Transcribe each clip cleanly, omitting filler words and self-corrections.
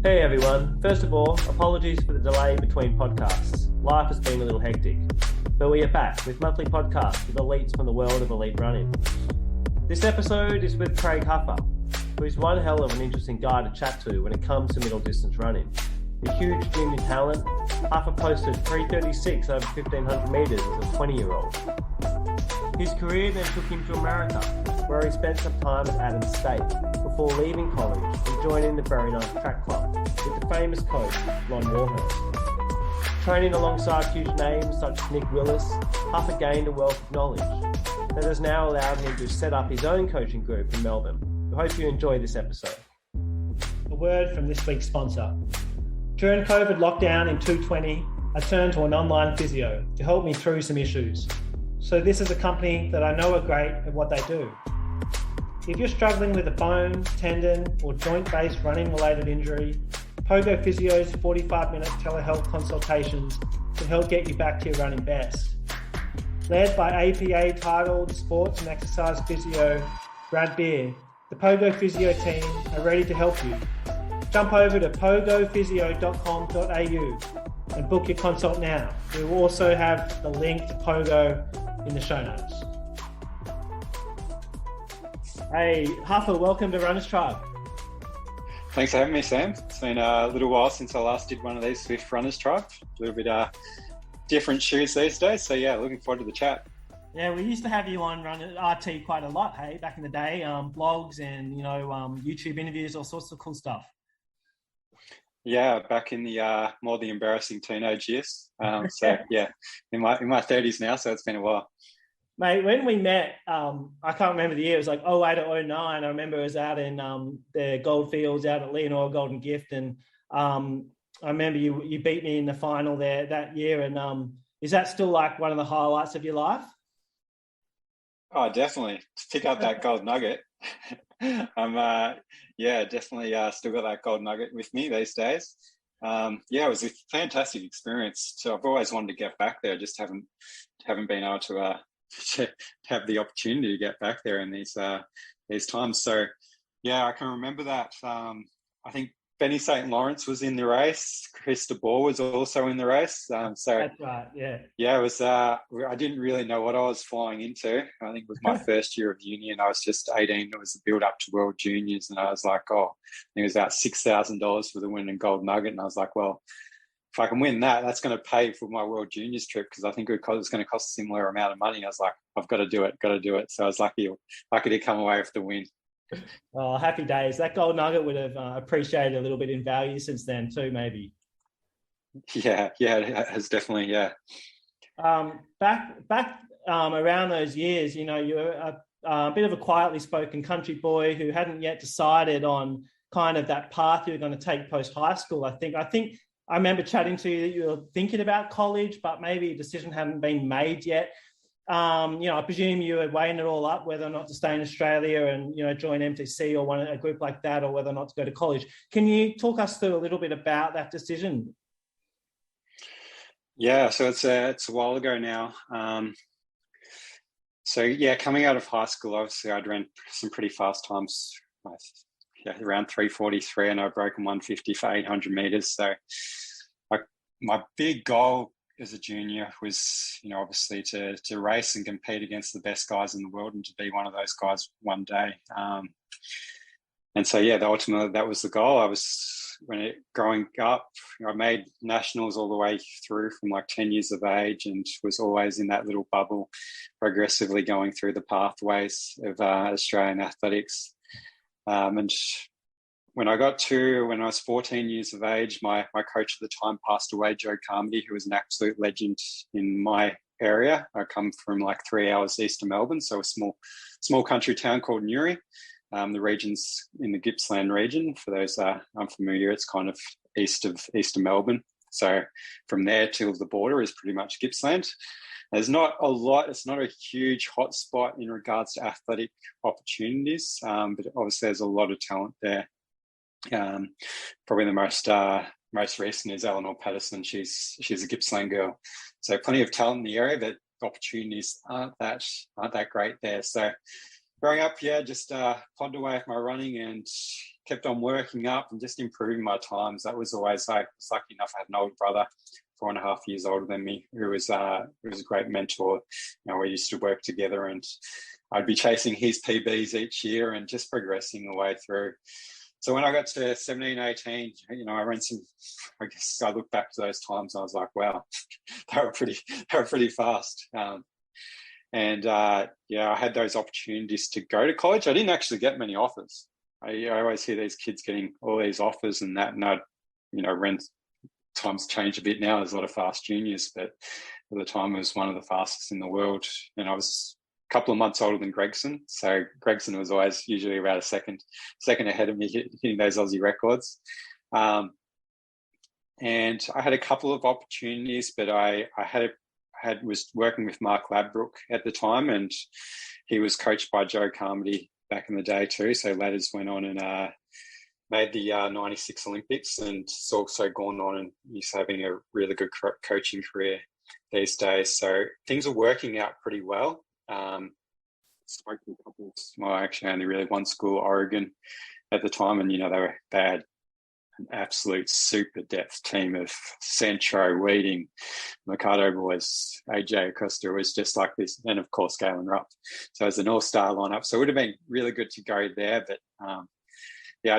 Hey everyone, first of all, apologies for the delay between podcasts. Life has been a little hectic, but we are back with monthly podcasts with elites from the world of elite running. This episode is with Craig Huffer, who is one hell of an interesting guy to chat to when it comes to middle distance running. A huge junior talent, Huffer posted 3:36 over 1500 metres as a 20-year-old. His career then took him to America, where he spent some time at Adams State before leaving college and joining the Very Nice Track Club with the famous coach, Warhurst. Training alongside huge names such as Nick Willis, Huffer gained a wealth of knowledge that has now allowed him to set up his own coaching group in Melbourne. I hope you enjoy this episode. A word from this week's sponsor. During COVID lockdown in 2020, I turned to an online physio to help me through some issues. So this is a company that I know are great at what they do. If you're struggling with a bone, tendon, or joint-based running-related injury, Pogo Physio's 45-minute telehealth consultations can help get you back to your running best. Led by APA-titled sports and exercise physio Brad Beer, the Pogo Physio team are ready to help you. Jump over to pogophysio.com.au and book your consult now. We will also have the link to Pogo in the show notes. Hey, Huffer, welcome to Runners Tribe. Thanks for having me, Sam. It's been a little while since I last did one of these with Runners Tribe. A little bit different shoes these days. So yeah, looking forward to the chat. Yeah, we used to have you on RT quite a lot, hey, back in the day, blogs and, YouTube interviews, all sorts of cool stuff. Yeah, back in the more the embarrassing teenage years. So yeah, in my 30s now, so it's been a while. Mate, when we met, I can't remember the year. It was like 08 or 09. I remember it was out in the Goldfields out at Leonora Golden Gift, and I remember you beat me in the final there that year. And is that still like one of the highlights of your life? Oh, definitely. To pick up that gold nugget. I'm definitely still got that gold nugget with me these days. It was a fantastic experience. So I've always wanted to get back there. Just haven't been able to have the opportunity to get back there in these times. So yeah, I can remember that. I think Benny St. Lawrence was in the race. Chris de Boer was also in the race. So that's right. Yeah. Yeah, it was. I didn't really know what I was flying into. I think it was my first year of uni, and I was just 18. It was the build up to World Juniors, and I was like, I think it was about $6,000 for the win and gold nugget, and I was like, well, if I can win that, that's going to pay for my World Juniors trip, because I think it was going to cost a similar amount of money. I was like, I've got to do it. So I was lucky to come away with the win. Oh, happy days. That gold nugget would have appreciated a little bit in value since then too, maybe. Yeah, it has definitely, yeah. Back around those years, you were a bit of a quietly spoken country boy who hadn't yet decided on kind of that path you were going to take post high school. I think I remember chatting to you that you were thinking about college, but maybe a decision hadn't been made yet. I presume you were weighing it all up, whether or not to stay in Australia and, join MTC or a group like that, or whether or not to go to college. Can you talk us through a little bit about that decision? Yeah, so it's a while ago now. Coming out of high school, obviously I'd ran some pretty fast times. Around 3:43, and I've broken 1:50 for 800 meters. So my big goal as a junior was, obviously to race and compete against the best guys in the world and to be one of those guys one day. Ultimately that was the goal. Growing up, I made nationals all the way through from like 10 years of age, and was always in that little bubble, progressively going through the pathways of Australian athletics. And when I was 14 years of age, my coach at the time passed away, Joe Carmody, who was an absolute legend in my area. I come from like 3 hours east of Melbourne, so a small country town called Newry. The region's in the Gippsland region. For those unfamiliar, it's kind of east of Melbourne. So from there till the border is pretty much Gippsland. There's not a lot. It's not a huge hot spot in regards to athletic opportunities, but obviously there's a lot of talent there. Probably the most recent is Eleanor Patterson. She's a Gippsland girl, so plenty of talent in the area, but opportunities aren't that great there. So growing up, just plodded away with my running and kept on working up and just improving my times. That was always I was lucky enough. I had an older brother, 4.5 years older than me, who was a great mentor. We used to work together, and I'd be chasing his PBs each year and just progressing the way through. So when I got to 17, 18, I ran some, I guess I look back to those times and I was like, wow, they were pretty fast. I had those opportunities to go to college. I didn't actually get many offers. I always hear these kids getting all these offers and that, and ran, times change a bit now. There's a lot of fast juniors, but at the time it was one of the fastest in the world. And I was a couple of months older than Gregson. So Gregson was always usually about a second ahead of me hitting those Aussie records. And I had a couple of opportunities, but I was working with Mark Ladbrook at the time, and he was coached by Joe Carmody back in the day too. So Ladders went on and made the 96 Olympics, and it's also gone on, and he's having a really good coaching career these days. So things are working out pretty well. Spoke to a couple. Well, actually, only really one school, Oregon, at the time, and they had an absolute super depth team of Centro, Weeding, Mercado boys, AJ Acosta was just like this, and of course Galen Rupp. So it's an all-star lineup. So it would have been really good to go there, but I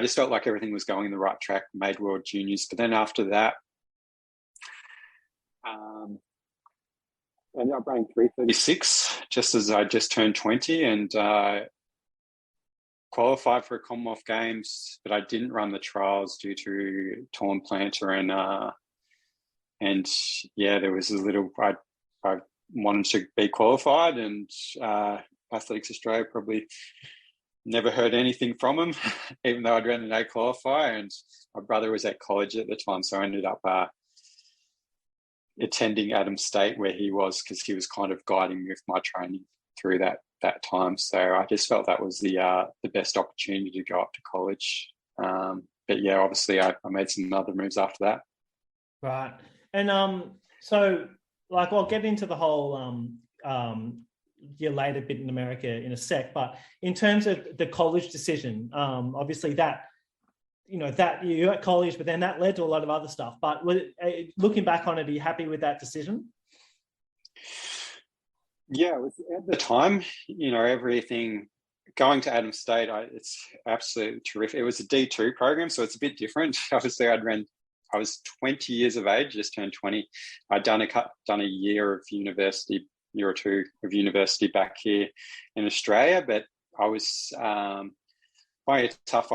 just felt like everything was going in the right track. Made World Juniors, but then after that, I ended up running 3:36 just as I just turned 20, and qualified for Commonwealth Games, but I didn't run the trials due to torn plantar, there was a little. I wanted to be qualified, and Athletics Australia probably never heard anything from him, even though I'd ran an A qualifier, and my brother was at college at the time, so I ended up attending Adams State where he was, because he was kind of guiding me with my training through that time. So I just felt that was the best opportunity to go up to college. Obviously I made some other moves after that. Right. And so like I'll get into the whole your later bit in America in a sec, but in terms of the college decision, obviously that you're at college, but then that led to a lot of other stuff. But looking back on it, are you happy with that decision? Yeah, it was at the time, everything going to Adams State, it's absolutely terrific. It was a D2 program, so it's a bit different. Obviously, I was 20 years of age, just turned 20. I'd done a year of university, year or two of university back here in Australia, but I was finding it tough.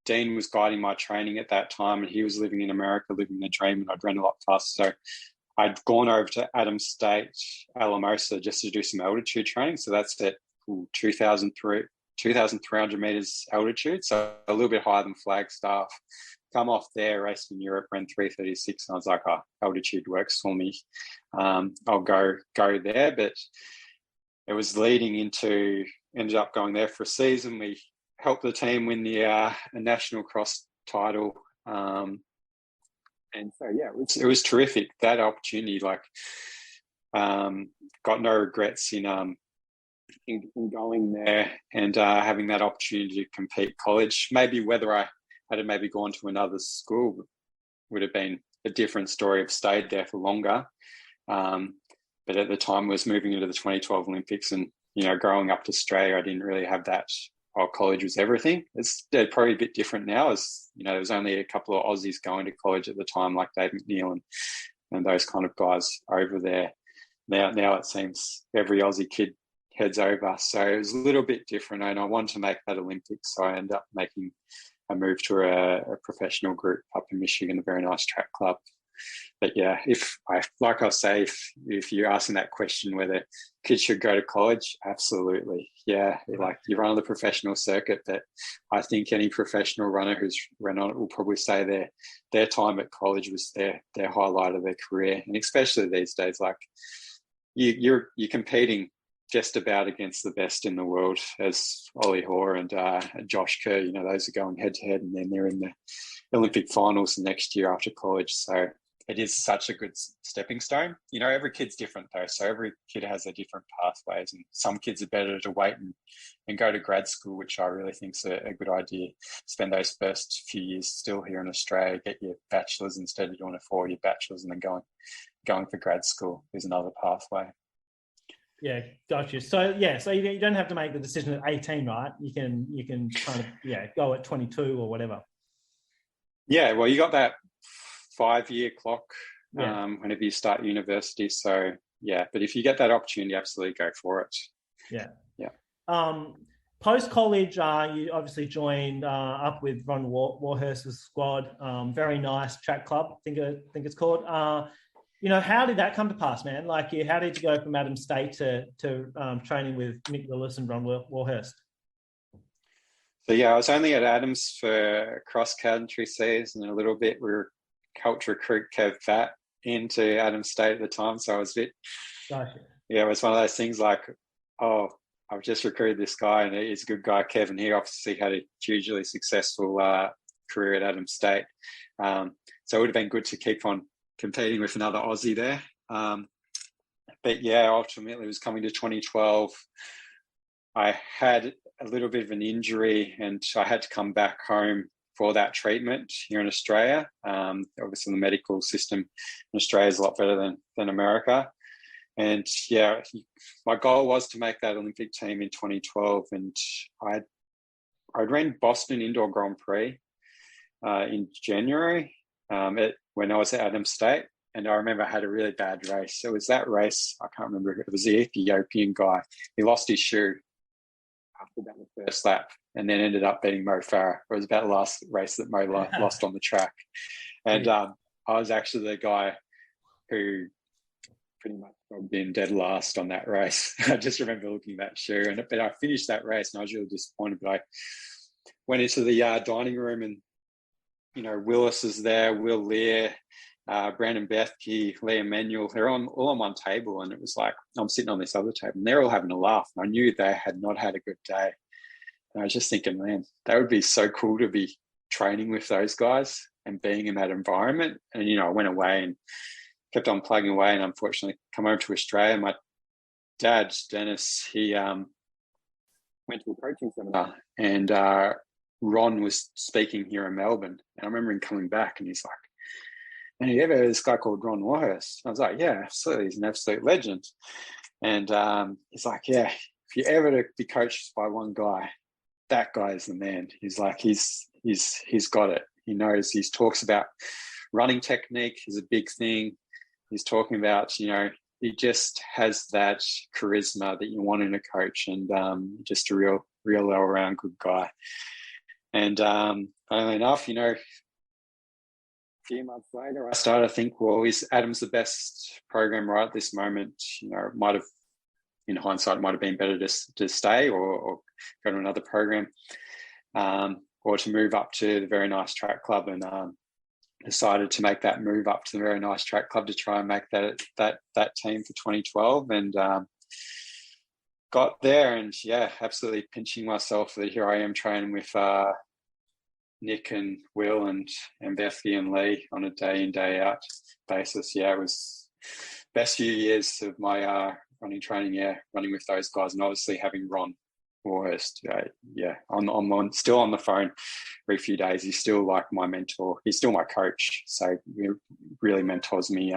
Dean was guiding my training at that time, and he was living in America, living the dream, and I'd run a lot faster. So I'd gone over to Adams State, Alamosa, just to do some altitude training. So that's at 2,300 meters altitude, so a little bit higher than Flagstaff. Come off there, raced in Europe, ran 3:36, and I was like, altitude works for me. I'll go there. But it was ended up going there for a season. We helped the team win the national cross title. And so, it was terrific, that opportunity. Like, got no regrets in going there and having that opportunity to compete college. Maybe whether I had maybe gone to another school would have been a different story. I've stayed there for longer. But at the time, I was moving into the 2012 Olympics, and, growing up to Australia, I didn't really have that. College was everything. It's probably a bit different now, as there was only a couple of Aussies going to college at the time, like Dave McNeil and those kind of guys over there. Now it seems every Aussie kid heads over. So it was a little bit different, and I wanted to make that Olympics. So I ended up making a move to a professional group up in Michigan, a very nice track club. But if you're asking that question whether kids should go to college, absolutely. Yeah, like you run on the professional circuit, but I think any professional runner who's run on it will probably say their time at college was their highlight of their career. And especially these days, like you're competing just about against the best in the world, as Ollie Hoare and Josh Kerr, those are going head to head, and then they're in the Olympic finals the next year after college. So it is such a good stepping stone. Every kid's different though. So every kid has their different pathways, and some kids are better to wait and go to grad school, which I really think is a good idea. Spend those first few years still here in Australia, get your bachelor's instead of doing a 4-year bachelor's and then going for grad school is another pathway. Yeah, gotcha. So you don't have to make the decision at 18, right? You can kind of go at 22 or whatever. Yeah, well, you got that 5-year clock whenever you start university. So yeah, but if you get that opportunity, absolutely go for it. Yeah. Post college, you obviously joined up with Ron Warhurst's squad. Very nice track club, I think it's called. How did that come to pass, man? Like, how did you go from Adams State to training with Nick Willis and Ron Warhurst? So I was only at Adams for cross-country season and a little bit. We were helped recruit Kev Fat into Adams State at the time, so I was a bit. Gotcha. Yeah, it was one of those things like, oh, I've just recruited this guy, and he's a good guy, Kevin. He obviously had a hugely successful career at Adams State, so it would have been good to keep on competing with another Aussie there. But ultimately it was coming to 2012. I had a little bit of an injury and I had to come back home for that treatment here in Australia. Obviously the medical system in Australia is a lot better than America. And my goal was to make that Olympic team in 2012. And I ran Boston Indoor Grand Prix in January when I was at Adams State. And I remember I had a really bad race. It was that race, I can't remember, it was the Ethiopian guy. He lost his shoe after about the first lap and then ended up beating Mo Farah. It was about the last race that Mo lost on the track. And I was actually the guy who pretty much been dead last on that race. I just remember looking at that shoe. But I finished that race and I was really disappointed. But I went into the dining room and, Willis is there, Will Lear, Brandon Bethke, Liam Manuel, they're all on one table. And it was like, I'm sitting on this other table and they're all having a laugh. And I knew they had not had a good day. And I was just thinking, man, that would be so cool to be training with those guys and being in that environment. And, I went away and kept on plugging away and unfortunately come over to Australia. My dad, Dennis, he went to a coaching seminar and Ron was speaking here in Melbourne. And I remember him coming back and he's like, and you ever heard of this guy called Ron Warhurst? I was like, yeah, absolutely. He's an absolute legend. And he's like, yeah, if you're ever to be coached by one guy, that guy is the man. He's like, he's got it. He knows. He talks about running technique is a big thing. He's talking about, he just has that charisma that you want in a coach, and just a real all-around good guy. And funnily enough, a few months later, I started to think, well, is Adams the best program right at this moment? It might have, in hindsight, it might have been better to stay or go to another program, or to move up to the Very Nice Track Club, and decided to make that move up to the Very Nice Track Club to try and make that team for 2012, and got there, and absolutely pinching myself that here I am training with Nick and Will and Bethany and Lee on a day in, day out basis. It was best few years of my running training, running with those guys, and obviously having Ron Warhurst. I'm still on the phone every few days. He's still like my mentor. He's still my coach. So he really mentors me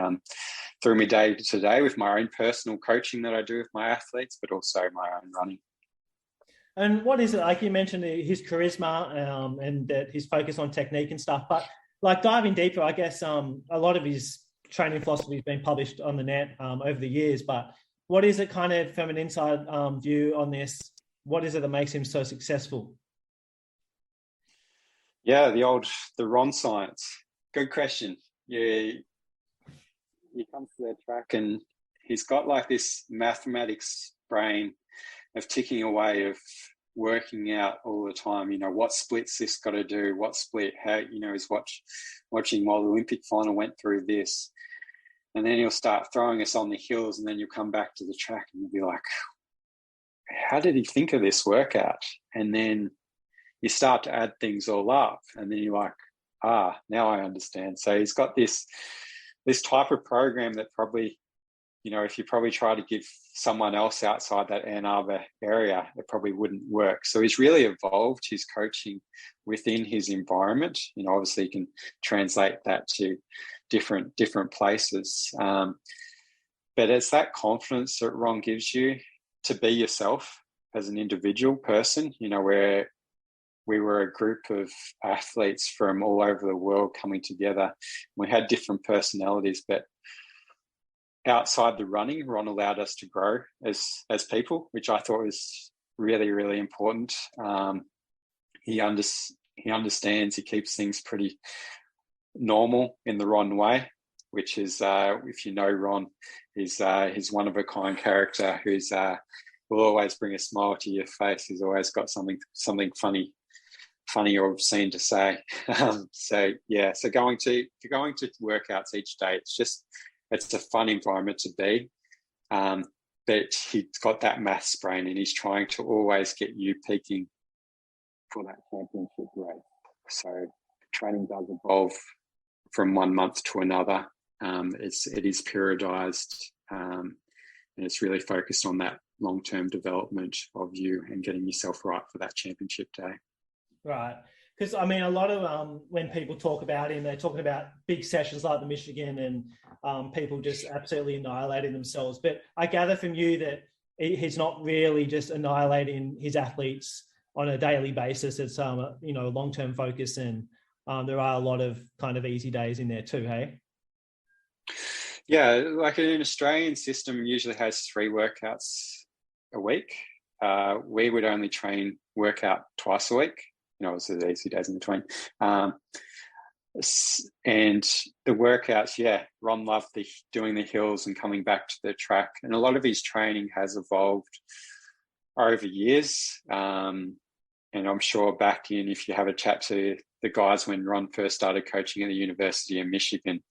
through my day to day with my own personal coaching that I do with my athletes, but also my own running. And what is it, like you mentioned his charisma and that his focus on technique and stuff, but like diving deeper, I guess a lot of his training philosophy has been published on the net over the years, but what is it kind of from an inside view on this? What is it that makes him so successful? Yeah, the Ron science. Good question. He comes to the track and he's got like this mathematics brain of ticking away, of working out all the time, what splits this got to do, what split, how, he's watching while the Olympic final went through this. And then he'll start throwing us on the hills, and then you'll come back to the track and you'll be like, how did he think of this workout? And then you start to add things all up, and then you're like, now I understand. So he's got this this type of program that probably, if you probably try to give someone else outside that Ann Arbor area, it probably wouldn't work. So he's really evolved his coaching within his environment. Obviously you can translate that to different places. But it's that confidence that Ron gives you to be yourself as an individual person, where we were a group of athletes from all over the world coming together. We had different personalities, but outside the running, Ron allowed us to grow as people, which I thought was really, really important. He understands, he keeps things pretty normal in the Ron way, which is, if you know Ron, he's one of a kind character who's will always bring a smile to your face. He's always got something funny or obscene to say. So going to workouts each day, it's a fun environment to be. But he's got that maths brain, and he's trying to always get you peaking for that championship race. So training does evolve from one month to another. It is periodized, and it's really focused on that long-term development of you and getting yourself right for that championship day. Right. Because, a lot of when people talk about him, they're talking about big sessions like the Michigan and people just absolutely annihilating themselves. But I gather from you that he's not really just annihilating his athletes on a daily basis. It's, a long-term focus, and there are a lot of kind of easy days in there too, hey? Yeah, like an Australian system usually has 3 workouts a week. We would only workout twice a week. So there's easy days in between. And the workouts, Ron loved doing the hills and coming back to the track. And a lot of his training has evolved over years. And I'm sure back in, if you have a chat to the guys when Ron first started coaching at the University of Michigan,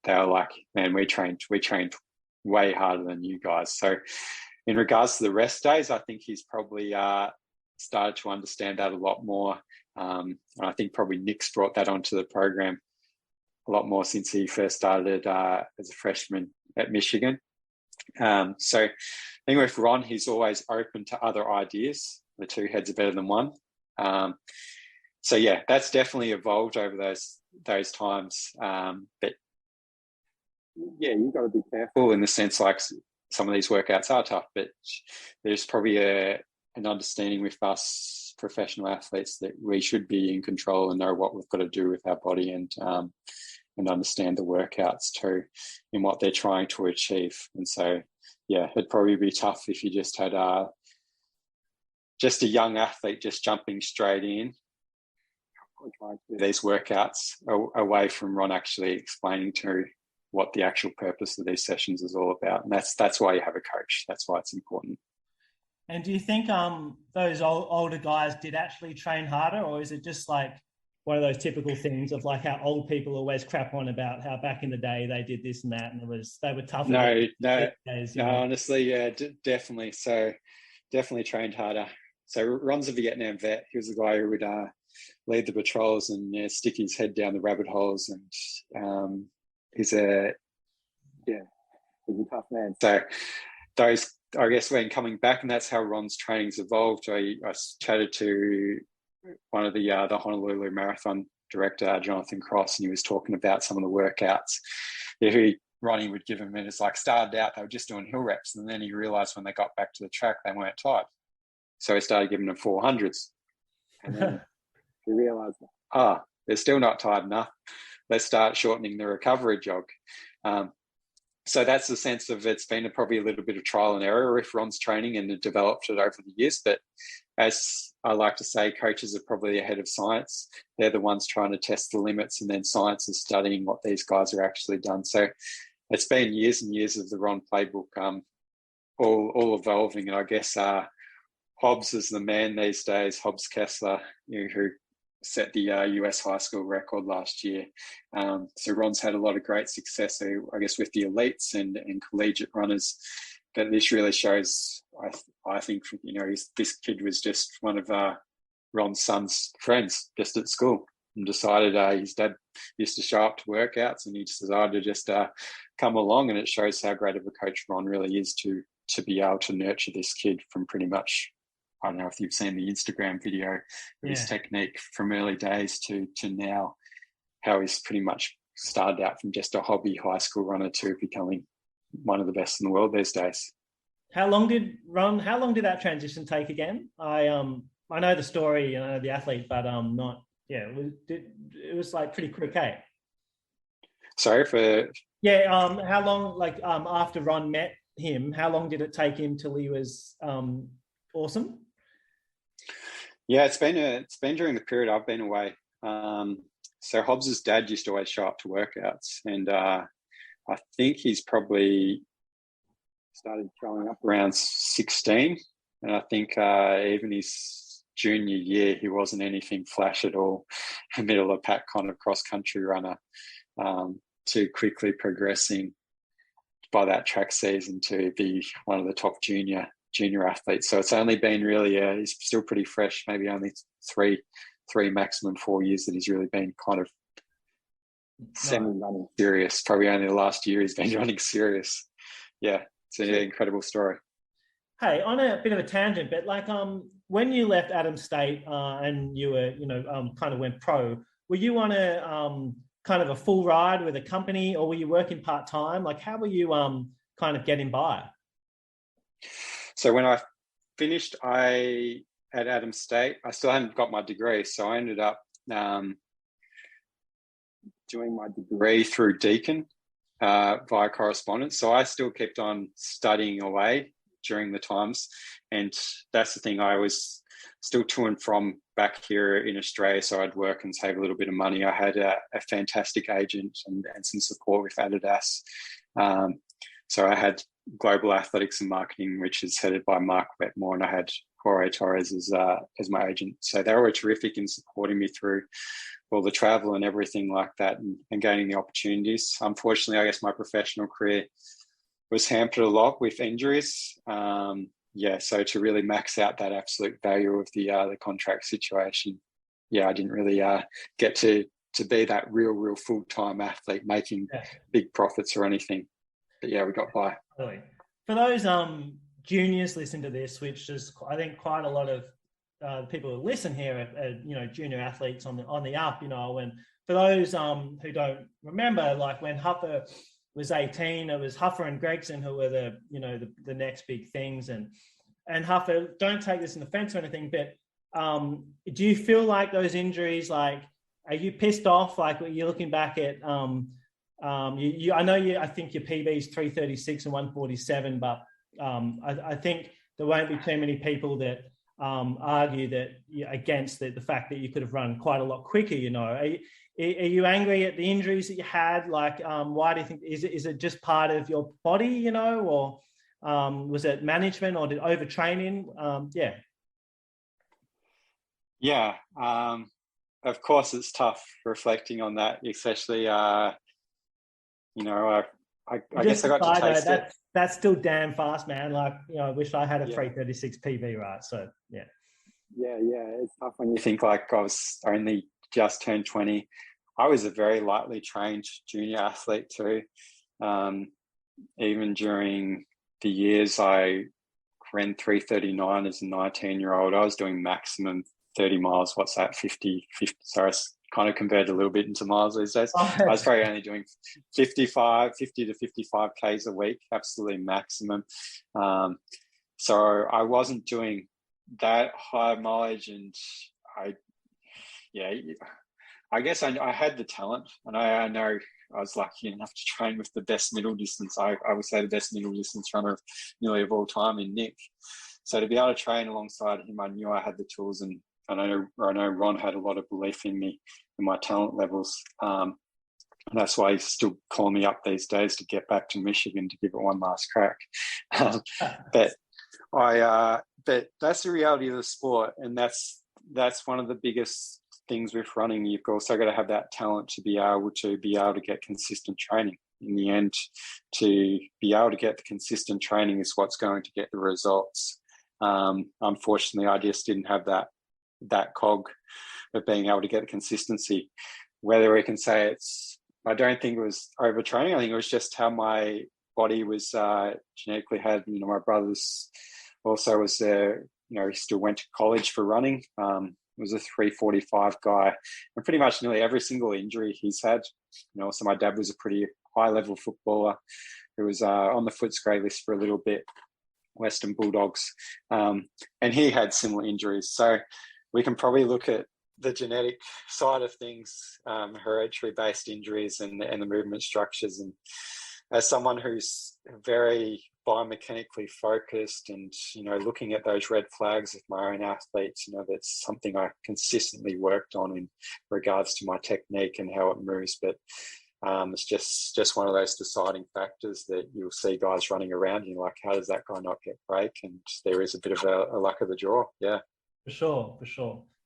they were like, man, we trained way harder than you guys. So in regards to the rest days, I think he's probably started to understand that a lot more. And I think probably Nick's brought that onto the program a lot more since he first started as a freshman at Michigan. So I think with Ron, he's always open to other ideas. The 2 heads are better than one. So that's definitely evolved over those times. But you've got to be careful in the sense, like, some of these workouts are tough, but there's probably an understanding with us professional athletes that we should be in control and know what we've got to do with our body, and understand the workouts too and what they're trying to achieve. And so, it'd probably be tough if you just had just a young athlete just jumping straight in trying to do these workouts away from Ron actually explaining to what the actual purpose of these sessions is all about. And that's why you have a coach. That's why it's important. And do you think those older guys did actually train harder, or is it just like one of those typical things of like how old people always crap on about how back in the day they did this and that, and they were tougher? No, honestly, definitely. So definitely trained harder. So Ron's a Vietnam vet. He was the guy who would lead the patrols and stick his head down the rabbit holes, and he's a tough man. So those, I guess, when coming back, and that's how Ron's training's evolved. I chatted to one of the Honolulu Marathon director, Jonathan Cross, and he was talking about some of the workouts Ronnie would give him. And it's like, started out, they were just doing hill reps, and then he realized when they got back to the track, they weren't tired. So he started giving them 400s. And then he realized, they're still not tired enough. Let's start shortening the recovery jog. So that's the sense of, it's been probably a little bit of trial and error with Ron's training, and it developed it over the years. But as I like to say, coaches are probably ahead of science. They're the ones trying to test the limits, and then science is studying what these guys are actually done. So it's been years and years of the Ron playbook, all evolving. And I guess Hobbs is the man these days, Hobbs Kessler, who set the US high school record last year. So Ron's had a lot of great success, I guess, with the elites and collegiate runners. But this really shows, I think, this kid was just one of Ron's son's friends just at school. and decided his dad used to show up to workouts, and he just decided to just come along. And it shows how great of a coach Ron really is to be able to nurture this kid from pretty much, I don't know if you've seen the Instagram video of his technique from early days to now, how he's pretty much started out from just a hobby high school runner to becoming one of the best in the world these days. How long did that transition take again? I know the story, the athlete, but not. Yeah, it was like pretty quick, eh? Sorry for. Yeah. How long? Like after Ron met him, how long did it take him till he was awesome? Yeah, it's been during the period I've been away. So Hobbs's dad used to always show up to workouts, and I think he's probably started showing up around 16, and I think even his junior year he wasn't anything flash at all, a middle of pack kind of cross country runner, to quickly progressing by that track season to be one of the top junior athletes. So it's only been really he's still pretty fresh, maybe only three maximum 4 years that he's really been kind of semi-running serious. Probably only the last year he's been running serious. Yeah, it's an incredible story. Hey, on a bit of a tangent, but like when you left Adams State and you were, kind of went pro, were you on a kind of a full ride with a company, or were you working part-time? Like how were you kind of getting by? So when I finished at Adams State, I still hadn't got my degree. So I ended up doing my degree through Deakin via correspondence. So I still kept on studying away during the times. And that's the thing, I was still to and from back here in Australia. So I'd work and save a little bit of money. I had a fantastic agent and some support with Adidas. So I had Global Athletics and Marketing, which is headed by Mark Wetmore, and I had Jorge Torres as my agent. So they were terrific in supporting me through all the travel and everything like that, and gaining the opportunities. Unfortunately, I guess my professional career was hampered a lot with injuries. So to really max out that absolute value of the contract situation, I didn't really get to be that real full-time athlete making big profits or anything. But we got by. Really. For those juniors listen to this, which is I think quite a lot of people who listen here are junior athletes on the up, and for those who don't remember, like when Huffer was 18, it was Huffer and Gregson who were the next big things, and Huffer, don't take this in offense or anything, but do you feel like those injuries, like, are you pissed off? Like, you're looking back at I think your PB is 336 and 147, but I think there won't be too many people that argue that against the fact that you could have run quite a lot quicker. Are you angry at the injuries that you had? Like, why do you think, is it just part of your body, or was it management or did overtraining? Of course it's tough reflecting on that, especially I guess I got to taste it. That's still damn fast, man. Like, I wish I had a 336 PB, right? So, yeah. Yeah. It's tough when you think like I was only just turned 20. I was a very lightly trained junior athlete too. Even during the years I ran 339 as a 19-year-old, I was doing maximum 30 miles. What's that? 50. Sorry, kind of converted a little bit into miles these days. I was probably only doing 50 to 55 Ks a week, absolutely maximum. So I wasn't doing that high mileage, and I guess I had the talent, and I know I was lucky enough to train with the best middle distance. I would say the best middle distance runner nearly of all time in Nick. So to be able to train alongside him, I knew I had the tools, and I know Ron had a lot of belief in me and my talent levels. And that's why he's still calling me up these days to get back to Michigan to give it one last crack. But that's the reality of the sport, and that's one of the biggest things with running. You've also got to have that talent to be able to get consistent training. In the end, to be able to get the consistent training is what's going to get the results. Unfortunately, I just didn't have that cog of being able to get the consistency. Whether we can say I don't think it was overtraining. I think it was just how my body was genetically had. My brother's also was there. He still went to college for running. Was a 345 guy, and pretty much nearly every single injury he's had. So my dad was a pretty high level footballer who was on the Footscray list for a little bit, Western Bulldogs, and he had similar injuries. So we can probably look at the genetic side of things, hereditary based injuries and the movement structures. And as someone who's very biomechanically focused and, looking at those red flags of my own athletes, that's something I consistently worked on in regards to my technique and how it moves. But it's just one of those deciding factors that you'll see guys running around and you're like, how does that guy not get break? And there is a bit of a luck of the draw. Yeah. For sure.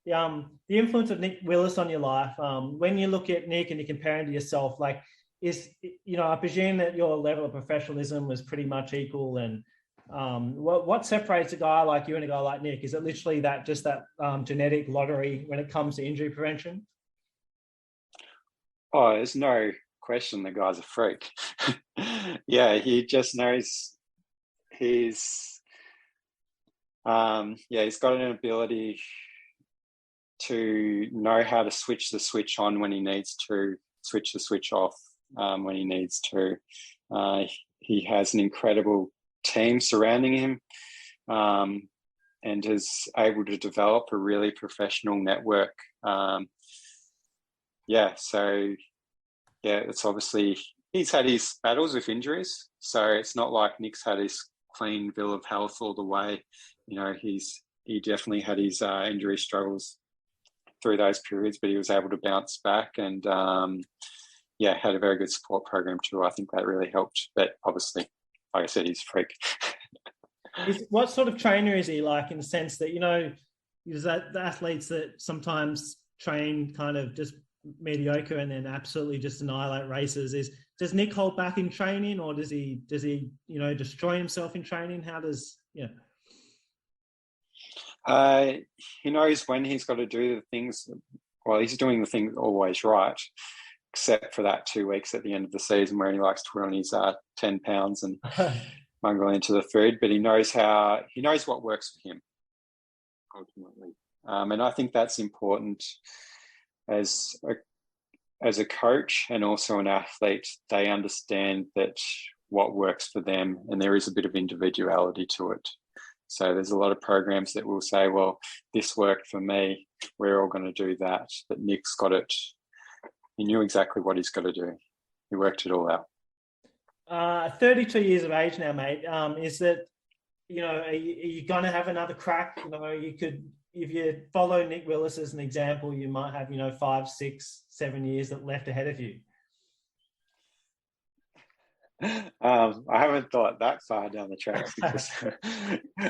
The influence of Nick Willis on your life, when you look at Nick and you compare him to yourself, like, I presume that your level of professionalism was pretty much equal. And what separates a guy like you and a guy like Nick? Is it literally that genetic lottery when it comes to injury prevention? Oh, there's no question the guy's a freak. Yeah, he just knows he's got an ability to know how to switch the switch on when he needs to, switch the switch off when he needs to. He has an incredible team surrounding him, and is able to develop a really professional network. It's obviously he's had his battles with injuries, so it's not like Nick's had his clean bill of health all the way. He definitely had his injury struggles through those periods, but he was able to bounce back and had a very good support program too. I think that really helped. But obviously, like I said, he's a freak. What sort of trainer is he like, in the sense that, is that the athletes that sometimes train kind of just mediocre and then absolutely just annihilate races? Does Nick hold back in training, or does he destroy himself in training? How does he knows when he's got to do the things. Well, he's doing the things always right, except for that 2 weeks at the end of the season where he likes to put on his 10 pounds and mungle into the food. But he knows what works for him ultimately, and I think that's important as a coach and also an athlete. They understand that what works for them, and there is a bit of individuality to it. So there's a lot of programs that will say, well, this worked for me, we're all going to do that. But Nick's got it. He knew exactly what he's got to do. He worked it all out. 32 years of age now, mate. Is that, are you going to have another crack? You could, if you follow Nick Willis as an example, you might have, 5, 6, 7 years left ahead of you. I haven't thought that far down the track.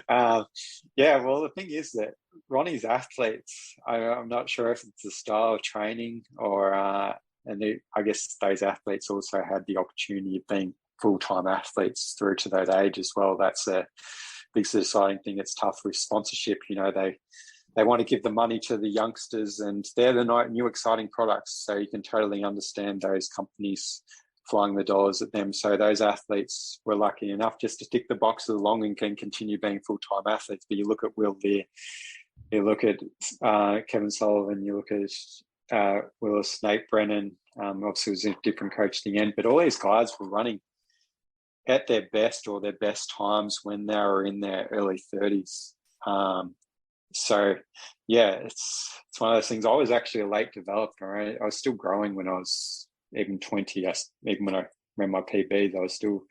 Well, the thing is that Ronnie's athletes, I'm not sure if it's the style of training or, I guess those athletes also had the opportunity of being full-time athletes through to those ages. Well, that's a big deciding thing. It's tough with sponsorship. They want to give the money to the youngsters, and they're the new exciting products. So you can totally understand those companies flying the dollars at them. So those athletes were lucky enough just to tick the boxes along and can continue being full-time athletes. But you look at Will Lear, you look at Kevin Sullivan, you look at Willis, Nate Brennan, obviously was a different coach at the end, but all these guys were running at their best or their best times when they were in their early 30s. It's one of those things. I was actually a late developer. I was still growing when I was even 20. Even when I ran my PBs, I was still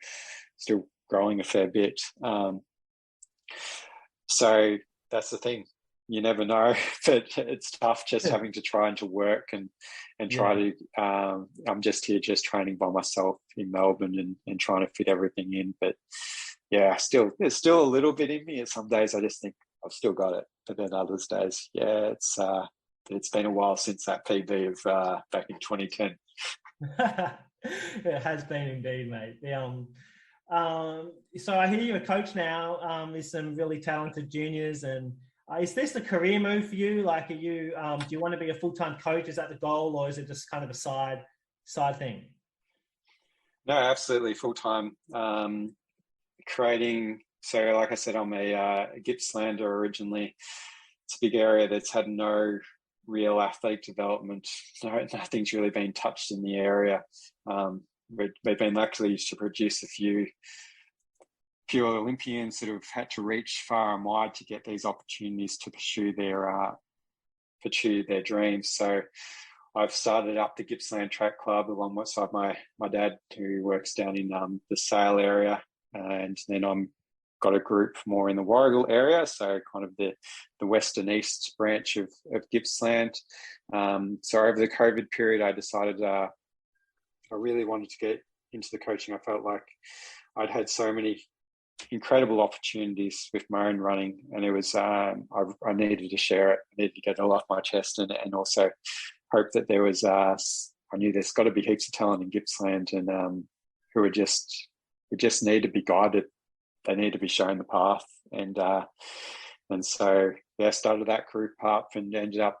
growing a fair bit. So that's the thing. You never know, but it's tough just having to try and to work and try to. I'm just here, just training by myself in Melbourne and trying to fit everything in. But yeah, there's still a little bit in me. And some days I just think I've still got it, but then others days, it's been a while since that PB of back in 2010. It has been indeed, mate. So I hear you're a coach now with some really talented juniors, and Is this a career move for you? Like, do you want to be a full-time coach? Is that the goal, or is it just kind of a side thing? No, absolutely full-time. Creating. So like I said, I'm a Gippslander originally. It's a big area that's had no real athletic development. Nothing's really been touched in the area. We've been lucky to produce a few Olympians that have had to reach far and wide to get these opportunities to pursue their dreams. So I've started up the Gippsland Track Club alongside my dad, who works down in the Sale area, and then I'm got a group more in the Warragul area, so kind of the western east branch of Gippsland. So over the COVID period, I decided I really wanted to get into the coaching. I felt like I'd had so many incredible opportunities with my own running, and it was I needed to share it. I needed to get it off my chest, and also hope that there was I knew there's got to be heaps of talent in Gippsland, and who just need to be guided. They need to be shown the path, and so started that group up and ended up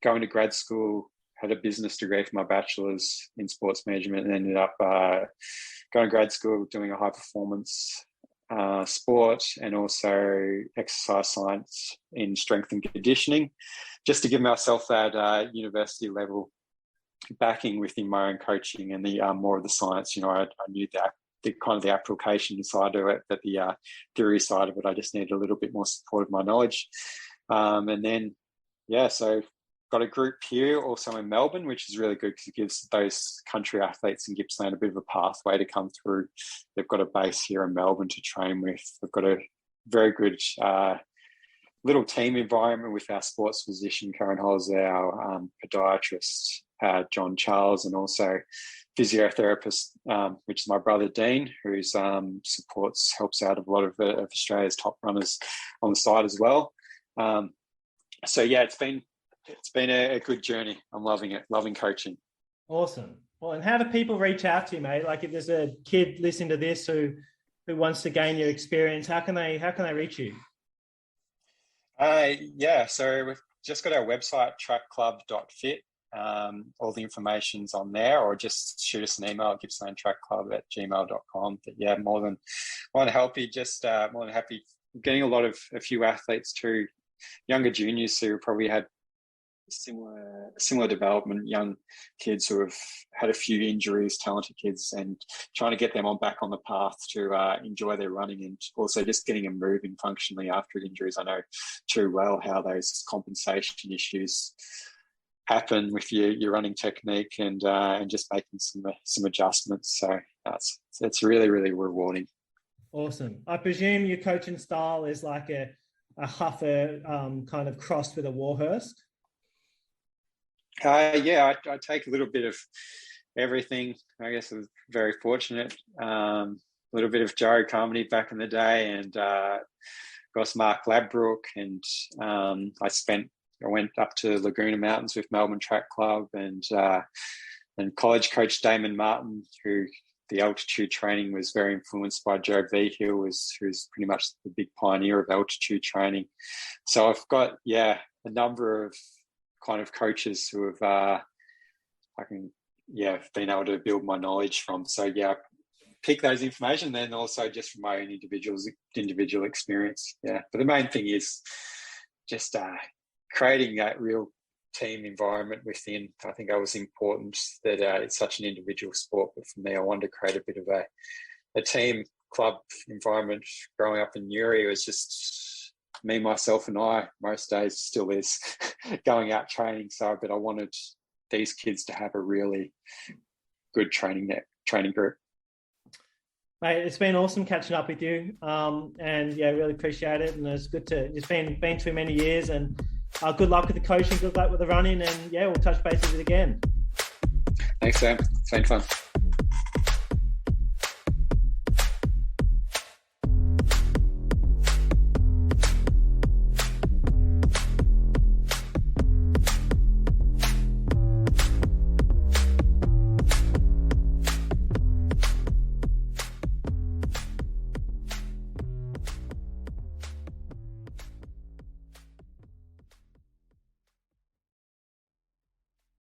going to grad school. Had a business degree for my bachelor's in sports management, and ended up going to grad school doing a high performance sport and also exercise science in strength and conditioning, just to give myself that university level backing within my own coaching and the more of the science. I knew that the kind of the application side of it, but the theory side of it, I just needed a little bit more support of my knowledge. And then, so got a group here also in Melbourne, which is really good because it gives those country athletes in Gippsland a bit of a pathway to come through. They've got a base here in Melbourne to train with. We've got a very good little team environment with our sports physician, Karen Holz, our podiatrist, John Charles, and also physiotherapist, which is my brother Dean, who helps out a lot of Australia's top runners on the side as well. It's been a good journey. I'm loving it, loving coaching. Awesome. Well, and how do people reach out to you, mate? Like, if there's a kid listening to this who wants to gain your experience, how can they reach you? So we've just got our website, trackclub.fit. All the information's on there, or just shoot us an email at gippslandtrackclub@gmail.com. But more than happy, more than happy getting a few athletes too, younger juniors who probably had similar development, young kids who have had a few injuries, talented kids, and trying to get them back on the path to enjoy their running, and also just getting them moving functionally after injuries. I know too well how those compensation issues happen with your running technique, and just making some adjustments. So it's really, really rewarding. Awesome. I presume your coaching style is like a Huffer kind of crossed with a Warhurst. I take a little bit of everything. I guess I was very fortunate. A little bit of Joe Carmody back in the day, and got Mark Ladbrook, and I went up to Laguna Mountains with Melbourne Track Club, and college coach Damon Martin, who the altitude training was very influenced by Joe Vigil, who's pretty much the big pioneer of altitude training. So I've got a number of kind of coaches who have been able to build my knowledge from. So I pick those information, then also just from my own individual experience. But the main thing is just creating that real team environment within. I think that was important, that it's such an individual sport, but for me, I wanted to create a bit of a team club environment. Growing up in Newry, it was just me, myself, and I. Most days still is going out training. But I wanted these kids to have a really good training group. Mate, it's been awesome catching up with you, and really appreciate it. And it's good it's been too many years, and good luck with the coaching, good luck with the running, and we'll touch base with it again. Thanks, Sam. It's been fun.